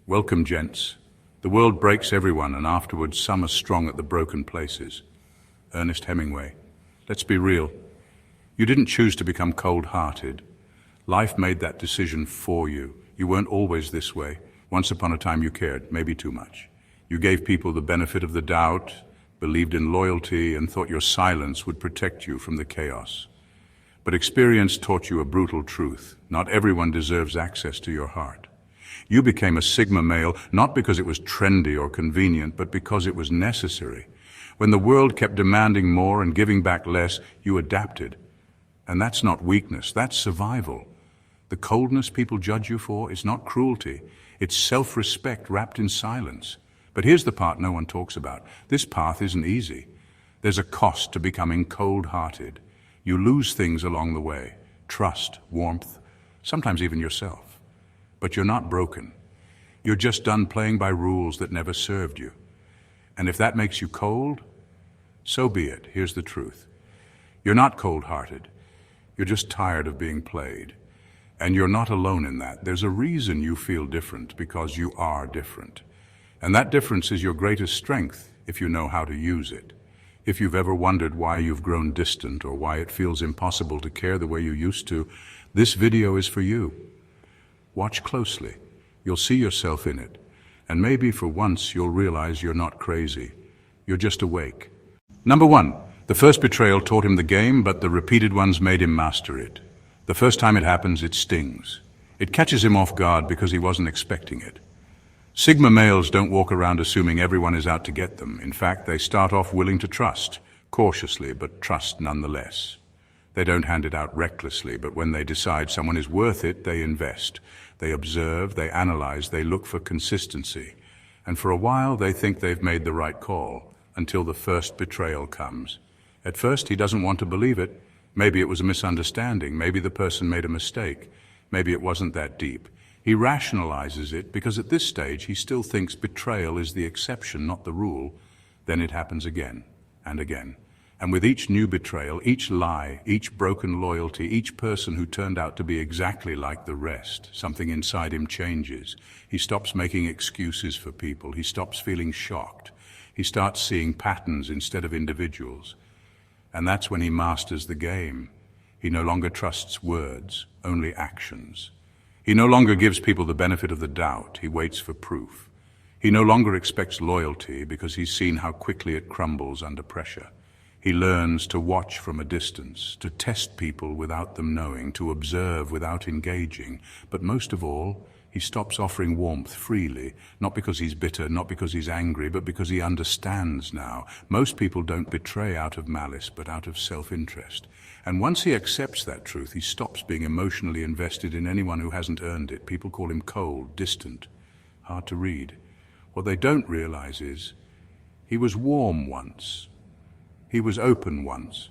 Welcome, gents. The world breaks everyone, and afterwards some are strong at the broken places. Ernest Hemingway. Let's be real. You didn't choose to become cold-hearted. Life made that decision for you. You weren't always this way. Once upon a time you cared, maybe too much. You gave people the benefit of the doubt, believed in loyalty, and thought your silence would protect you from the chaos. But experience taught you a brutal truth. Not everyone deserves access to your heart. You became a Sigma male, not because it was trendy or convenient, but because it was necessary. When the world kept demanding more and giving back less, you adapted. And that's not weakness, that's survival. The coldness people judge you for is not cruelty, it's self-respect wrapped in silence. But here's the part no one talks about. This path isn't easy. There's a cost to becoming cold-hearted. You lose things along the way. Trust, warmth, sometimes even yourself. But you're not broken. You're just done playing by rules that never served you. And if that makes you cold, so be it. Here's the truth. You're not cold-hearted. You're just tired of being played. And you're not alone in that. There's a reason you feel different, because you are different. And that difference is your greatest strength if you know how to use it. If you've ever wondered why you've grown distant or why it feels impossible to care the way you used to, this video is for you. Watch closely. You'll see yourself in it. And maybe for once you'll realize you're not crazy. You're just awake. Number 1. The first betrayal taught him the game, but the repeated ones made him master it. The first time it happens, it stings. It catches him off guard because he wasn't expecting it. Sigma males don't walk around assuming everyone is out to get them. In fact, they start off willing to trust, cautiously, but trust nonetheless. They don't hand it out recklessly, but when they decide someone is worth it, they invest. They observe, they analyze, they look for consistency. And for a while, they think they've made the right call, until the first betrayal comes. At first, he doesn't want to believe it. Maybe it was a misunderstanding. Maybe the person made a mistake. Maybe it wasn't that deep. He rationalizes it because at this stage he still thinks betrayal is the exception, not the rule. Then it happens again and again. And with each new betrayal, each lie, each broken loyalty, each person who turned out to be exactly like the rest, something inside him changes. He stops making excuses for people. He stops feeling shocked. He starts seeing patterns instead of individuals. And that's when he masters the game. He no longer trusts words, only actions. He no longer gives people the benefit of the doubt. He waits for proof. He no longer expects loyalty because he's seen how quickly it crumbles under pressure. He learns to watch from a distance, to test people without them knowing, to observe without engaging. But most of all, he stops offering warmth freely, not because he's bitter, not because he's angry, but because he understands now. Most people don't betray out of malice, but out of self-interest. And once he accepts that truth, he stops being emotionally invested in anyone who hasn't earned it. People call him cold, distant, hard to read. What they don't realize is, he was warm once. He was open once.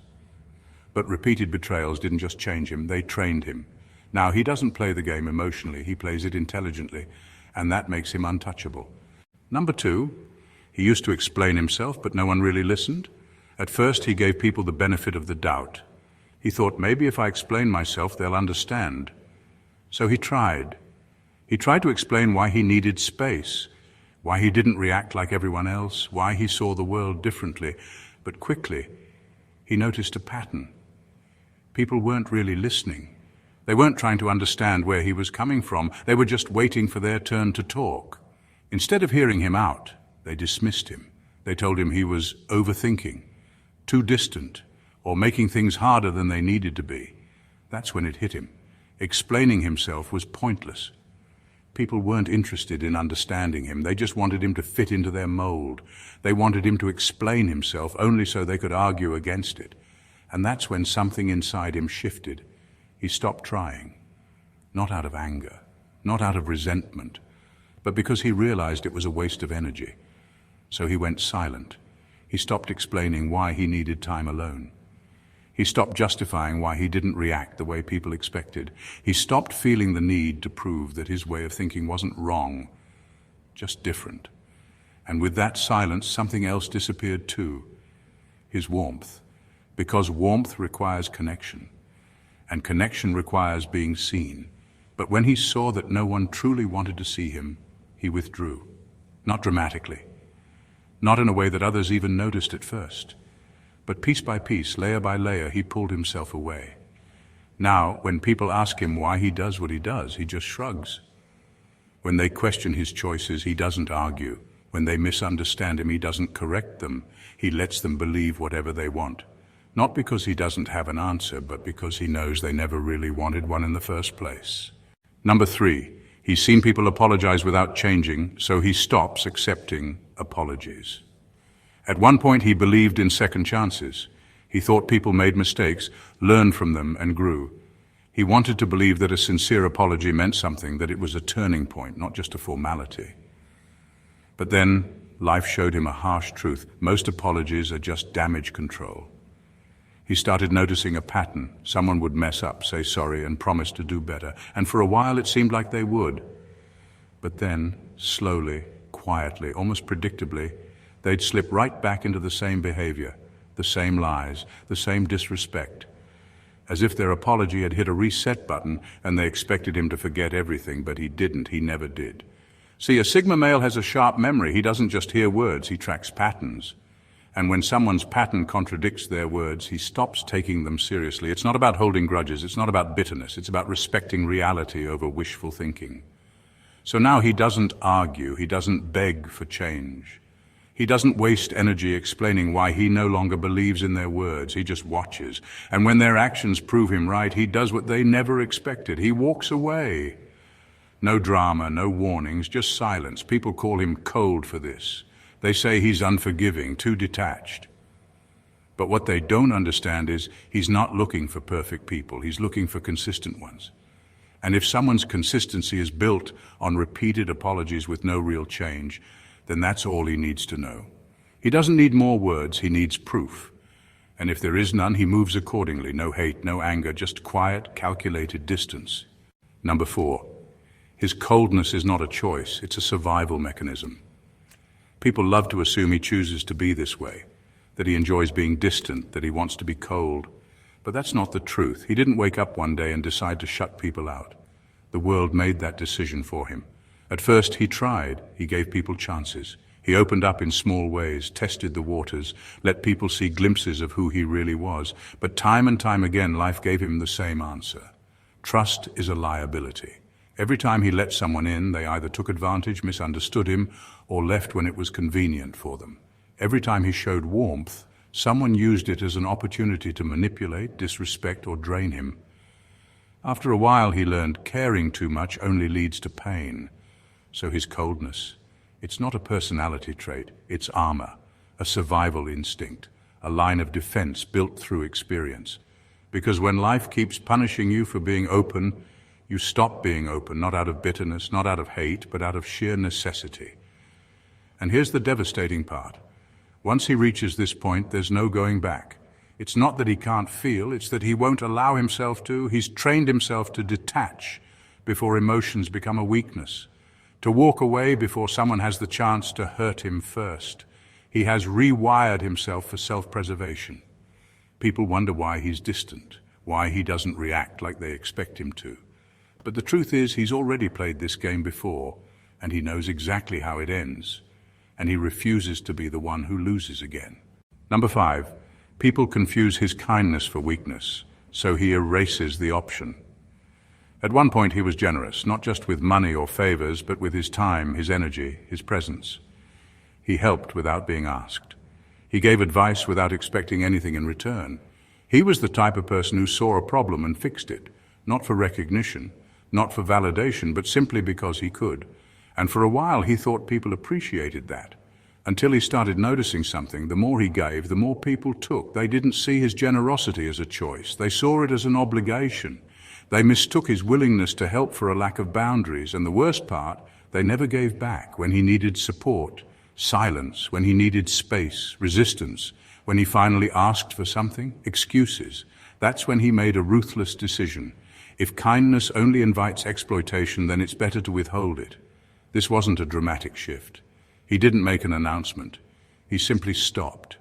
But repeated betrayals didn't just change him, they trained him. Now, he doesn't play the game emotionally, he plays it intelligently, and that makes him untouchable. Number 2, he used to explain himself, but no one really listened. At first, he gave people the benefit of the doubt. He thought, maybe if I explain myself, they'll understand. So he tried. He tried to explain why he needed space, why he didn't react like everyone else, why he saw the world differently. But quickly, he noticed a pattern. People weren't really listening. They weren't trying to understand where he was coming from. They were just waiting for their turn to talk. Instead of hearing him out, they dismissed him. They told him he was overthinking, too distant, or making things harder than they needed to be. That's when it hit him. Explaining himself was pointless. People weren't interested in understanding him. They just wanted him to fit into their mold. They wanted him to explain himself only so they could argue against it. And that's when something inside him shifted. He stopped trying, not out of anger, not out of resentment, but because he realized it was a waste of energy. So he went silent. He stopped explaining why he needed time alone. He stopped justifying why he didn't react the way people expected. He stopped feeling the need to prove that his way of thinking wasn't wrong, just different. And with that silence, something else disappeared too, his warmth, because warmth requires connection, and connection requires being seen. But when he saw that no one truly wanted to see him, he withdrew. Not dramatically, not in a way that others even noticed at first. But piece by piece, layer by layer, he pulled himself away. Now, when people ask him why he does what he does, he just shrugs. When they question his choices, he doesn't argue. When they misunderstand him, he doesn't correct them. He lets them believe whatever they want. Not because he doesn't have an answer, but because he knows they never really wanted one in the first place. Number 3, he's seen people apologize without changing, so he stops accepting apologies. At one point, he believed in second chances. He thought people made mistakes, learned from them, and grew. He wanted to believe that a sincere apology meant something, that it was a turning point, not just a formality. But then, life showed him a harsh truth. Most apologies are just damage control. He started noticing a pattern. Someone would mess up, say sorry, and promise to do better. And for a while, it seemed like they would. But then, slowly, quietly, almost predictably, they'd slip right back into the same behavior, the same lies, the same disrespect, as if their apology had hit a reset button and they expected him to forget everything, but he didn't. He never did. See, a Sigma male has a sharp memory. He doesn't just hear words, he tracks patterns. And when someone's pattern contradicts their words, he stops taking them seriously. It's not about holding grudges, it's not about bitterness, it's about respecting reality over wishful thinking. So now he doesn't argue, he doesn't beg for change. He doesn't waste energy explaining why he no longer believes in their words. He just watches. And when their actions prove him right, he does what they never expected. He walks away. No drama, no warnings, just silence. People call him cold for this. They say he's unforgiving, too detached. But what they don't understand is he's not looking for perfect people. He's looking for consistent ones. And if someone's consistency is built on repeated apologies with no real change, then that's all he needs to know. He doesn't need more words, he needs proof. And if there is none, he moves accordingly. No hate, no anger, just quiet, calculated distance. Number 4, his coldness is not a choice, it's a survival mechanism. People love to assume he chooses to be this way, that he enjoys being distant, that he wants to be cold. But that's not the truth. He didn't wake up one day and decide to shut people out. The world made that decision for him. At first, he tried. He gave people chances. He opened up in small ways, tested the waters, let people see glimpses of who he really was. But time and time again, life gave him the same answer. Trust is a liability. Every time he let someone in, they either took advantage, misunderstood him, or left when it was convenient for them. Every time he showed warmth, someone used it as an opportunity to manipulate, disrespect, or drain him. After a while, he learned caring too much only leads to pain. So his coldness, it's not a personality trait, it's armor, a survival instinct, a line of defense built through experience. Because when life keeps punishing you for being open, you stop being open, not out of bitterness, not out of hate, but out of sheer necessity. And here's the devastating part. Once he reaches this point, there's no going back. It's not that he can't feel, it's that he won't allow himself to. He's trained himself to detach before emotions become a weakness, to walk away before someone has the chance to hurt him first. He has rewired himself for self-preservation. People wonder why he's distant, why he doesn't react like they expect him to. But the truth is, he's already played this game before, and he knows exactly how it ends, and he refuses to be the one who loses again. Number 5, people confuse his kindness for weakness, so he erases the option. At one point he was generous, not just with money or favors, but with his time, his energy, his presence. He helped without being asked. He gave advice without expecting anything in return. He was the type of person who saw a problem and fixed it, not for recognition, not for validation, but simply because he could. And for a while he thought people appreciated that, until he started noticing something. The more he gave, the more people took. They didn't see his generosity as a choice. They saw it as an obligation. They mistook his willingness to help for a lack of boundaries. And the worst part, they never gave back when he needed support, silence, when he needed space, resistance, when he finally asked for something, excuses. That's when he made a ruthless decision. If kindness only invites exploitation, then it's better to withhold it. This wasn't a dramatic shift. He didn't make an announcement. He simply stopped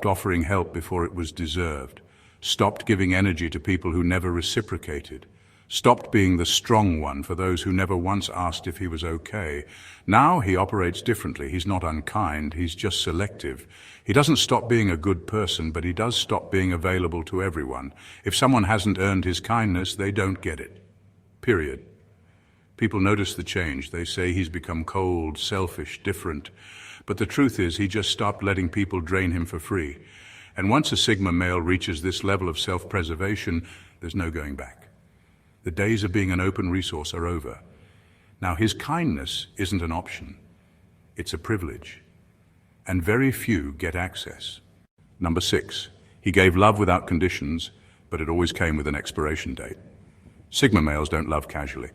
offering help before it was deserved, stopped giving energy to people who never reciprocated, stopped being the strong one for those who never once asked if he was okay. Now he operates differently. He's not unkind, he's just selective. He doesn't stop being a good person, but he does stop being available to everyone. If someone hasn't earned his kindness, they don't get it. Period. People notice the change. They say he's become cold, selfish, different. But the truth is, he just stopped letting people drain him for free. And once a Sigma male reaches this level of self-preservation, there's no going back. The days of being an open resource are over. Now, his kindness isn't an option. It's a privilege. And very few get access. Number 6, he gave love without conditions, but it always came with an expiration date. Sigma males don't love casually.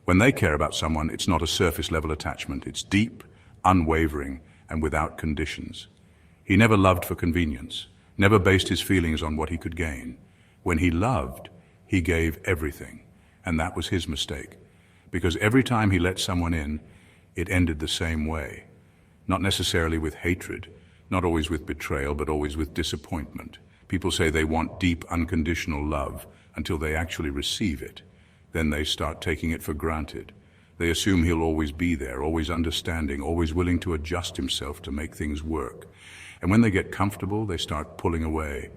When they care about someone, it's not a surface-level attachment. It's deep, unwavering, and without conditions. He never loved for convenience, never based his feelings on what he could gain. When he loved, he gave everything, and that was his mistake. Because every time he let someone in, it ended the same way. Not necessarily with hatred, not always with betrayal, but always with disappointment. People say they want deep, unconditional love until they actually receive it. Then they start taking it for granted. They assume he'll always be there, always understanding, always willing to adjust himself to make things work. And when they get comfortable, they start pulling away.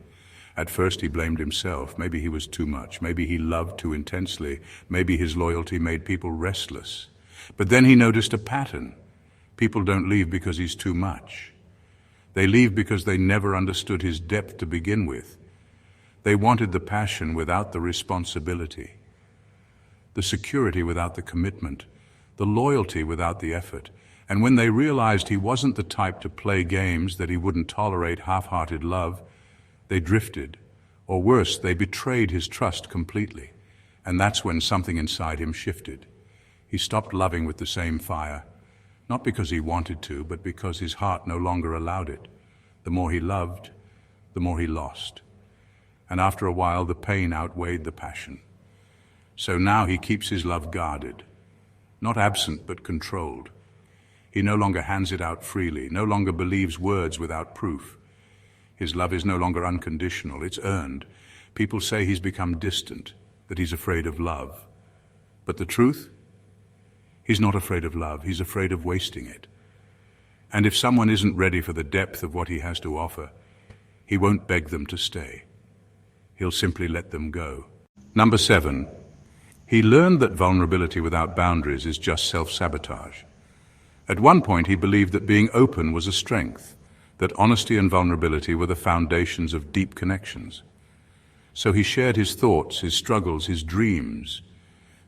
At first he blamed himself. Maybe he was too much. Maybe he loved too intensely. Maybe his loyalty made people restless. But then he noticed a pattern. People don't leave because he's too much. They leave because they never understood his depth to begin with. They wanted the passion without the responsibility, the security without the commitment, the loyalty without the effort. And when they realized he wasn't the type to play games, that he wouldn't tolerate half-hearted love, they drifted, or worse, they betrayed his trust completely. And that's when something inside him shifted. He stopped loving with the same fire, not because he wanted to, but because his heart no longer allowed it. The more he loved, the more he lost. And after a while, the pain outweighed the passion. So now he keeps his love guarded, not absent but controlled. He no longer hands it out freely, no longer believes words without proof. His love is no longer unconditional, it's earned. People say he's become distant, that he's afraid of love. But the truth? He's not afraid of love, he's afraid of wasting it. And if someone isn't ready for the depth of what he has to offer, he won't beg them to stay. He'll simply let them go. Number 7, he learned that vulnerability without boundaries is just self-sabotage. At one point, he believed that being open was a strength, that honesty and vulnerability were the foundations of deep connections. So he shared his thoughts, his struggles, his dreams,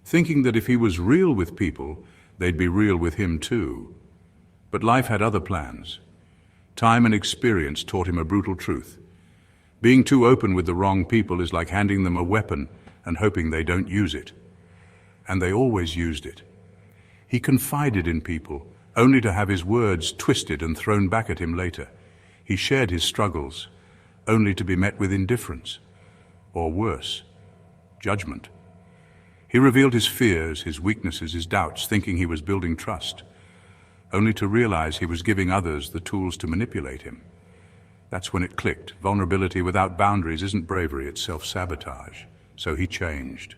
thinking that if he was real with people, they'd be real with him too. But life had other plans. Time and experience taught him a brutal truth. Being too open with the wrong people is like handing them a weapon and hoping they don't use it. And they always used it. He confided in people, only to have his words twisted and thrown back at him later. He shared his struggles, only to be met with indifference, or worse, judgment. He revealed his fears, his weaknesses, his doubts, thinking he was building trust, only to realize he was giving others the tools to manipulate him. That's when it clicked. Vulnerability without boundaries isn't bravery, it's self-sabotage. So he changed.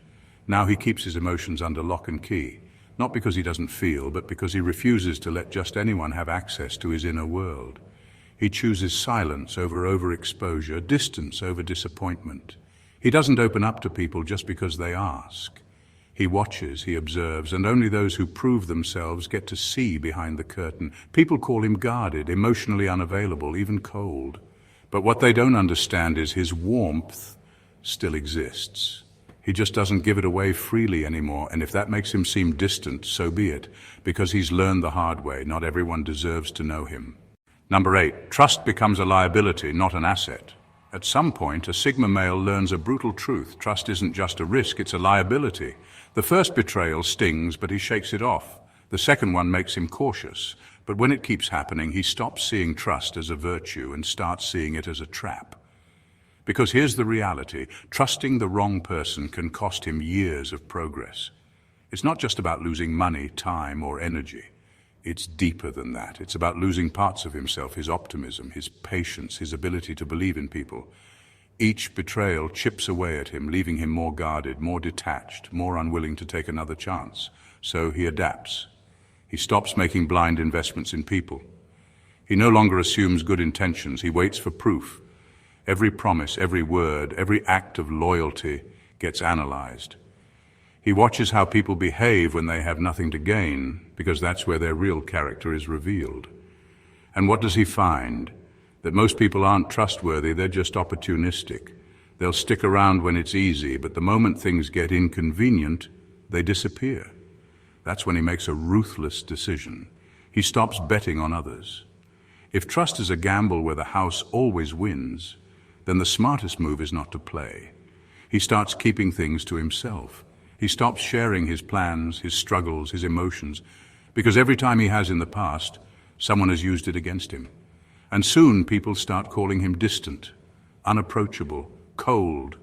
Now he keeps his emotions under lock and key, not because he doesn't feel, but because he refuses to let just anyone have access to his inner world. He chooses silence over overexposure, distance over disappointment. He doesn't open up to people just because they ask. He watches, he observes, and only those who prove themselves get to see behind the curtain. People call him guarded, emotionally unavailable, even cold. But what they don't understand is his warmth still exists. He just doesn't give it away freely anymore, and if that makes him seem distant, so be it, because he's learned the hard way. Not everyone deserves to know him. Number 8, trust becomes a liability, not an asset. At some point, a Sigma male learns a brutal truth. Trust isn't just a risk, it's a liability. The first betrayal stings, but he shakes it off. The second one makes him cautious. But when it keeps happening, he stops seeing trust as a virtue and starts seeing it as a trap. Because here's the reality, trusting the wrong person can cost him years of progress. It's not just about losing money, time, or energy. It's deeper than that. It's about losing parts of himself, his optimism, his patience, his ability to believe in people. Each betrayal chips away at him, leaving him more guarded, more detached, more unwilling to take another chance. So he adapts. He stops making blind investments in people. He no longer assumes good intentions. He waits for proof. Every promise, every word, every act of loyalty gets analyzed. He watches how people behave when they have nothing to gain, because that's where their real character is revealed. And what does he find? That most people aren't trustworthy, they're just opportunistic. They'll stick around when it's easy, but the moment things get inconvenient, they disappear. That's when he makes a ruthless decision. He stops betting on others. If trust is a gamble where the house always wins, then the smartest move is not to play. He starts keeping things to himself. He stops sharing his plans, his struggles, his emotions, because every time he has in the past, someone has used it against him. And soon people start calling him distant, unapproachable, cold.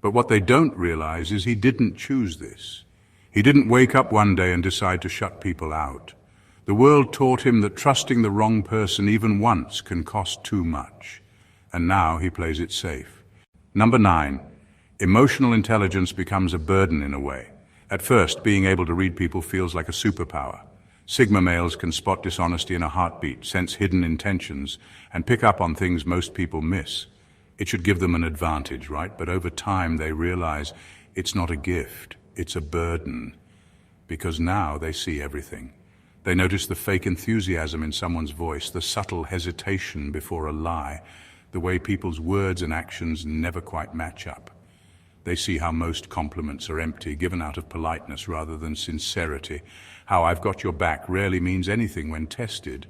But what they don't realize is he didn't choose this. He didn't wake up one day and decide to shut people out. The world taught him that trusting the wrong person even once can cost too much. And now he plays it safe. Number 9. Emotional intelligence becomes a burden in a way. At first, being able to read people feels like a superpower. Sigma males can spot dishonesty in a heartbeat, sense hidden intentions, and pick up on things most people miss. It should give them an advantage, right? But over time, they realize it's not a gift, it's a burden. Because now they see everything. They notice the fake enthusiasm in someone's voice, the subtle hesitation before a lie, the way people's words and actions never quite match up. They see how most compliments are empty, given out of politeness rather than sincerity. How "I've got your back" rarely means anything when tested.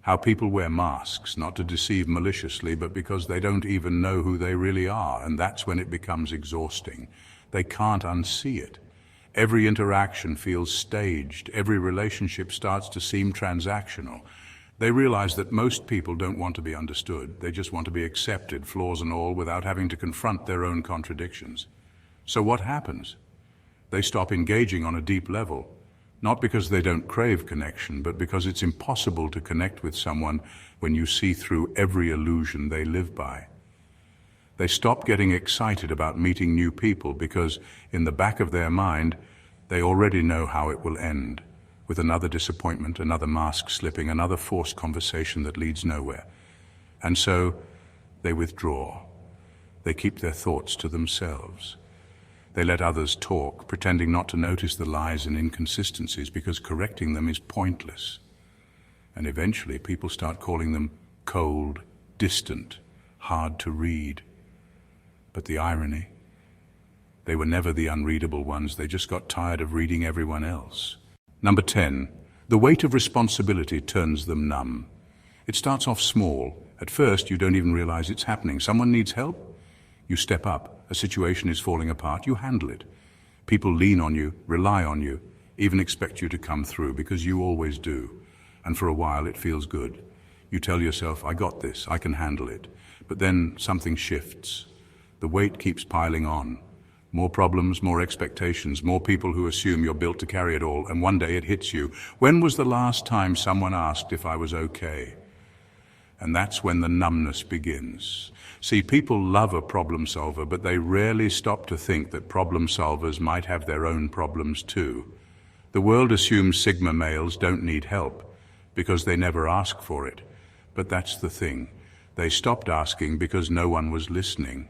How people wear masks, not to deceive maliciously, but because they don't even know who they really are, and that's when it becomes exhausting. They can't unsee it. Every interaction feels staged. Every relationship starts to seem transactional. They realize that most people don't want to be understood. They just want to be accepted, flaws and all, without having to confront their own contradictions. So what happens? They stop engaging on a deep level, not because they don't crave connection, but because it's impossible to connect with someone when you see through every illusion they live by. They stop getting excited about meeting new people because, in the back of their mind, they already know how it will end. With another disappointment, another mask slipping, another forced conversation that leads nowhere. And so they withdraw. They keep their thoughts to themselves. They let others talk, pretending not to notice the lies and inconsistencies because correcting them is pointless. And eventually people start calling them cold, distant, hard to read. But the irony, they were never the unreadable ones. They just got tired of reading everyone else. Number 10, the weight of responsibility turns them numb. It starts off small. At first, you don't even realize it's happening. Someone needs help. You step up. A situation is falling apart. You handle it. People lean on you, rely on you, even expect you to come through because you always do. And for a while, it feels good. You tell yourself, I got this, I can handle it. But then something shifts. The weight keeps piling on. More problems, more expectations, more people who assume you're built to carry it all, and one day it hits you. When was the last time someone asked if I was okay? And that's when the numbness begins. See, people love a problem solver, but they rarely stop to think that problem solvers might have their own problems too. The world assumes Sigma males don't need help because they never ask for it. But that's the thing. They stopped asking because no one was listening.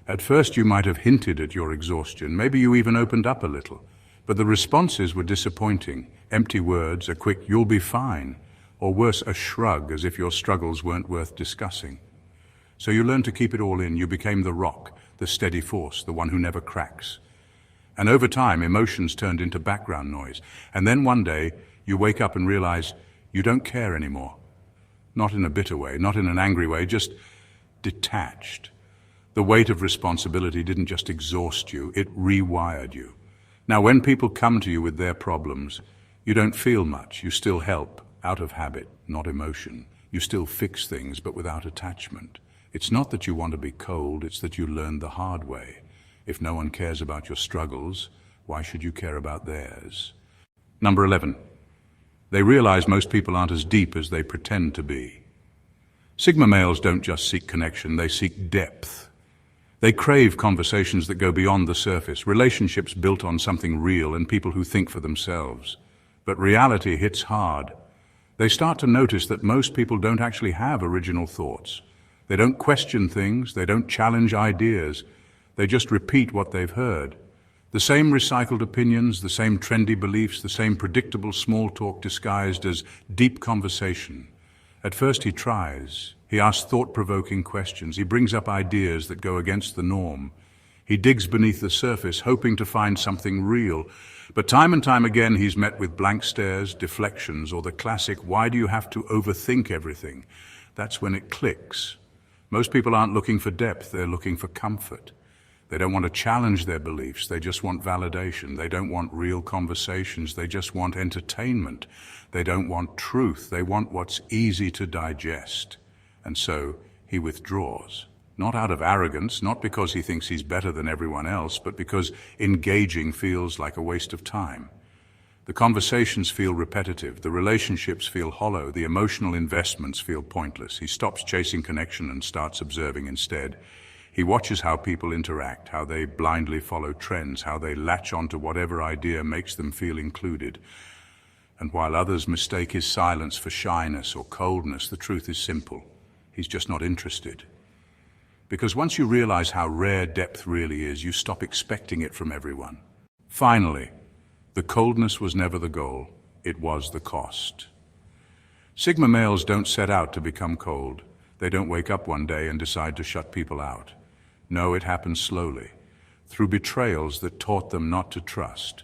At first you might have hinted at your exhaustion, maybe you even opened up a little, but the responses were disappointing. Empty words, a quick "you'll be fine," or worse, a shrug as if your struggles weren't worth discussing. So you learned to keep it all in. You became the rock, the steady force, the one who never cracks. And over time, emotions turned into background noise. And then one day, you wake up and realize you don't care anymore. Not in a bitter way, not in an angry way, just detached. The weight of responsibility didn't just exhaust you, it rewired you. Now, when people come to you with their problems, you don't feel much. You still help, out of habit, not emotion. You still fix things, but without attachment. It's not that you want to be cold, it's that you learned the hard way. If no one cares about your struggles, why should you care about theirs? Number 11. They realize most people aren't as deep as they pretend to be. Sigma males don't just seek connection, they seek depth. They crave conversations that go beyond the surface, relationships built on something real and people who think for themselves. But reality hits hard. They start to notice that most people don't actually have original thoughts. They don't question things, they don't challenge ideas, they just repeat what they've heard. The same recycled opinions, the same trendy beliefs, the same predictable small talk disguised as deep conversation. At first he tries. He asks thought-provoking questions. He brings up ideas that go against the norm. He digs beneath the surface, hoping to find something real. But time and time again he's met with blank stares, deflections, or the classic, "Why do you have to overthink everything?" That's when it clicks. Most people aren't looking for depth, they're looking for comfort. They don't want to challenge their beliefs, they just want validation. They don't want real conversations, they just want entertainment. They don't want truth, they want what's easy to digest. And so he withdraws. Not out of arrogance, not because he thinks he's better than everyone else, but because engaging feels like a waste of time. The conversations feel repetitive, the relationships feel hollow, the emotional investments feel pointless. He stops chasing connection and starts observing instead. He watches how people interact, how they blindly follow trends, how they latch onto whatever idea makes them feel included. And while others mistake his silence for shyness or coldness, the truth is simple. He's just not interested. Because once you realize how rare depth really is, you stop expecting it from everyone. Finally, the coldness was never the goal, it was the cost. Sigma males don't set out to become cold. They don't wake up one day and decide to shut people out. No, it happens slowly, through betrayals that taught them not to trust,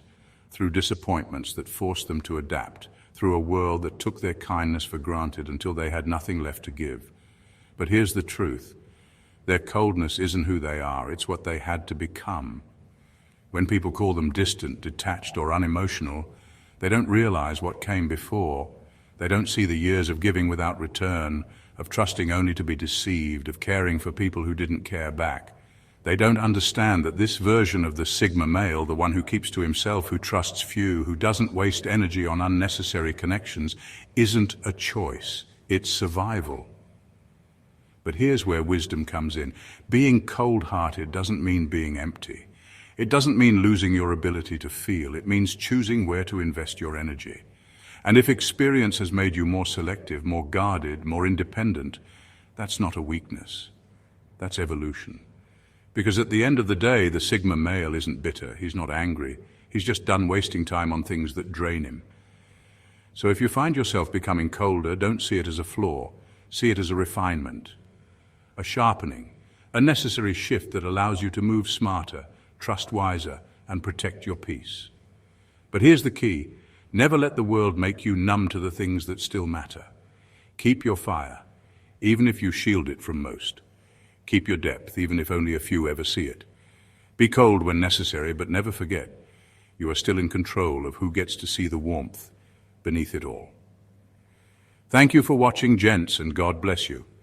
through disappointments that forced them to adapt, through a world that took their kindness for granted until they had nothing left to give. But here's the truth. Their coldness isn't who they are, it's what they had to become. When people call them distant, detached, or unemotional, they don't realize what came before. They don't see the years of giving without return, of trusting only to be deceived, of caring for people who didn't care back. They don't understand that this version of the Sigma male, the one who keeps to himself, who trusts few, who doesn't waste energy on unnecessary connections, isn't a choice, it's survival. But here's where wisdom comes in. Being cold-hearted doesn't mean being empty. It doesn't mean losing your ability to feel. It means choosing where to invest your energy. And if experience has made you more selective, more guarded, more independent, that's not a weakness. That's evolution. Because at the end of the day, the Sigma male isn't bitter. He's not angry. He's just done wasting time on things that drain him. So if you find yourself becoming colder, don't see it as a flaw. See it as a refinement, a sharpening, a necessary shift that allows you to move smarter, trust wiser, and protect your peace. But here's the key. Never let the world make you numb to the things that still matter. Keep your fire, even if you shield it from most. Keep your depth, even if only a few ever see it. Be cold when necessary, but never forget, you are still in control of who gets to see the warmth beneath it all. Thank you for watching, gents, and God bless you.